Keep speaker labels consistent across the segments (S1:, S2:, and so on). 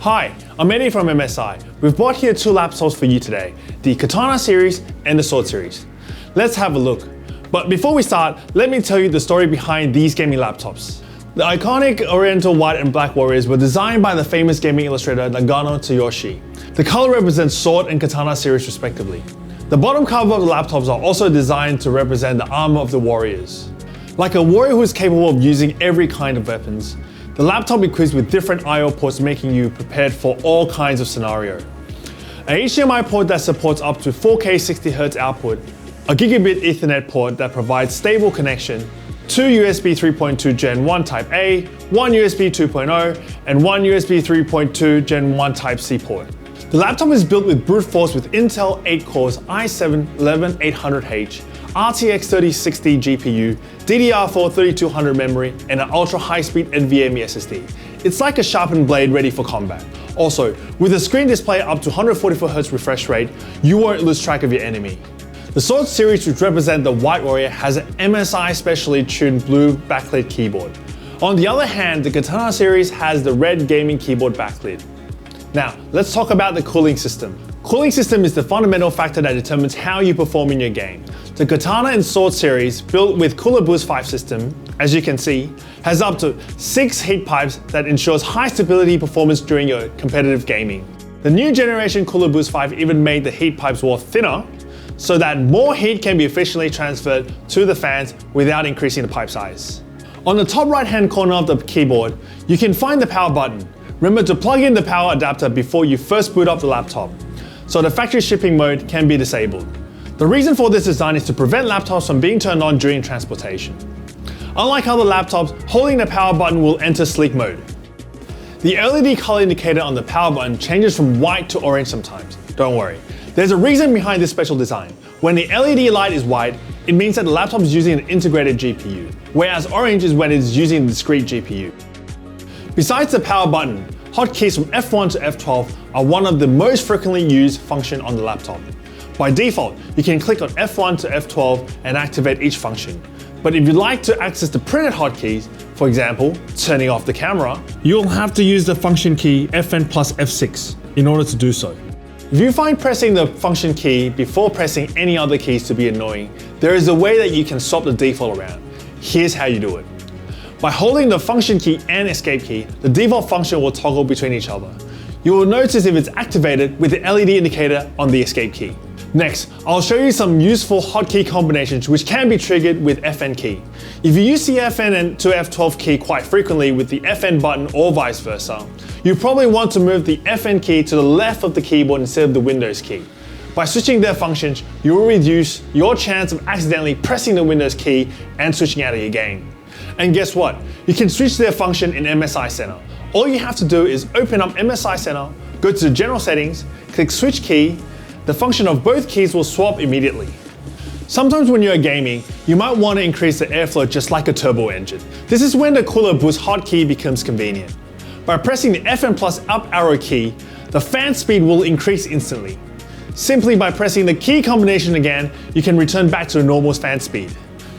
S1: Hi, I'm Eddie from MSI. We've brought here two laptops for you today, the Katana series and the Sword series. Let's have a look. But before we start, let me tell you the story behind these gaming laptops. The iconic Oriental white and black warriors were designed by the famous gaming illustrator Nagano Tsuyoshi. The color represents Sword and Katana series respectively. The bottom cover of the laptops are also designed to represent the armor of the warriors. Like a warrior who is capable of using every kind of weapons, the laptop equips with different I/O ports, making you prepared for all kinds of scenario. An HDMI port that supports up to 4K 60Hz output, a gigabit Ethernet port that provides stable connection, two USB 3.2 Gen 1 Type A, one USB 2.0, and one USB 3.2 Gen 1 Type C port. The laptop is built with brute force with Intel 8 cores i7-11800H, RTX 3060 GPU, DDR4 3200 memory, and an ultra high-speed NVMe SSD. It's like a sharpened blade ready for combat. Also, with a screen display up to 144Hz refresh rate, you won't lose track of your enemy. The Sword series, which represent the White Warrior, has an MSI specially tuned blue backlit keyboard. On the other hand, the Katana series has the red gaming keyboard backlit. Now, let's talk about the cooling system. Cooling system is the fundamental factor that determines how you perform in your game. The Katana and Sword series, built with Cooler Boost 5 system, as you can see, has up to 6 heat pipes that ensures high stability performance during your competitive gaming. The new generation Cooler Boost 5 even made the heat pipes wall thinner, so that more heat can be efficiently transferred to the fans without increasing the pipe size. On the top right hand corner of the keyboard, you can find the power button. Remember to plug in the power adapter before you first boot up the laptop, so the factory shipping mode can be disabled. The reason for this design is to prevent laptops from being turned on during transportation. Unlike other laptops, holding the power button will enter sleep mode. The LED color indicator on the power button changes from white to orange sometimes. Don't worry. There's a reason behind this special design. When the LED light is white, it means that the laptop is using an integrated GPU, whereas orange is when it's using a discrete GPU. Besides the power button, hotkeys from F1 to F12 are one of the most frequently used functions on the laptop. By default, you can click on F1 to F12 and activate each function. But if you'd like to access the printed hotkeys, for example, turning off the camera, you'll have to use the function key Fn plus F6 in order to do so. If you find pressing the function key before pressing any other keys to be annoying, there is a way that you can swap the default around. Here's how you do it. By holding the function key and escape key, the default function will toggle between each other. You will notice if it's activated with the LED indicator on the escape key. Next, I'll show you some useful hotkey combinations which can be triggered with Fn key. If you use the Fn to F12 key quite frequently with the Fn button or vice versa, you probably want to move the Fn key to the left of the keyboard instead of the Windows key. By switching their functions, you will reduce your chance of accidentally pressing the Windows key and switching out of your game. And guess what? You can switch their function in MSI Center. All you have to do is open up MSI Center, go to the General Settings, click Switch Key. The function of both keys will swap immediately. Sometimes when you're gaming, you might want to increase the airflow just like a turbo engine. This is when the Cooler Boost hotkey becomes convenient. By pressing the Fn plus up arrow key, the fan speed will increase instantly. Simply by pressing the key combination again, you can return back to the normal fan speed.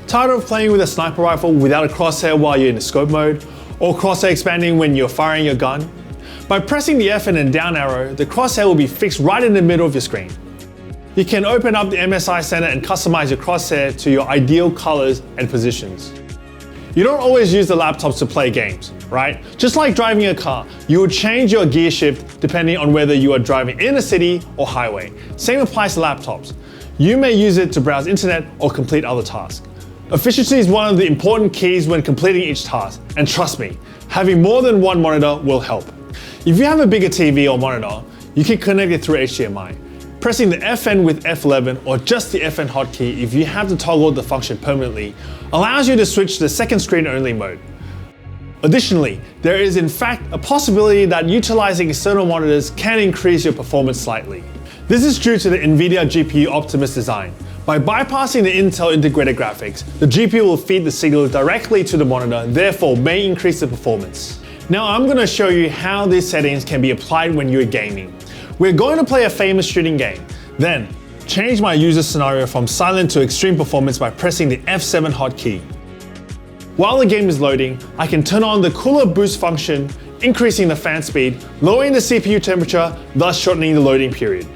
S1: Tired of playing with a sniper rifle without a crosshair while you're in the scope mode, or crosshair expanding when you're firing your gun? By pressing the Fn and down arrow, the crosshair will be fixed right in the middle of your screen. You can open up the MSI Center and customize your crosshair to your ideal colors and positions. You don't always use the laptops to play games, right? Just like driving a car, you will change your gear shift depending on whether you are driving in a city or highway. Same applies to laptops. You may use it to browse internet or complete other tasks. Efficiency is one of the important keys when completing each task, and trust me, having more than one monitor will help. If you have a bigger TV or monitor, you can connect it through HDMI. Pressing the Fn with F11 or just the Fn hotkey if you have to toggle the function permanently allows you to switch to the second screen only mode. Additionally, there is in fact a possibility that utilizing external monitors can increase your performance slightly. This is due to the NVIDIA GPU Optimus design. By bypassing the Intel integrated graphics, the GPU will feed the signal directly to the monitor, therefore may increase the performance. Now I'm going to show you how these settings can be applied when you're gaming. We're going to play a famous shooting game. Then, change my user scenario from silent to extreme performance by pressing the F7 hotkey. While the game is loading, I can turn on the Cooler Boost function increasing the fan speed, lowering the CPU temperature, thus shortening the loading period.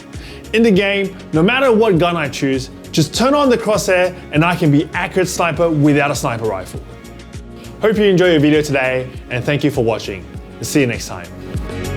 S1: In the game, no matter what gun I choose, just turn on the crosshair and I can be accurate sniper without a sniper rifle. Hope you enjoy your video today and thank you for watching. See you next time.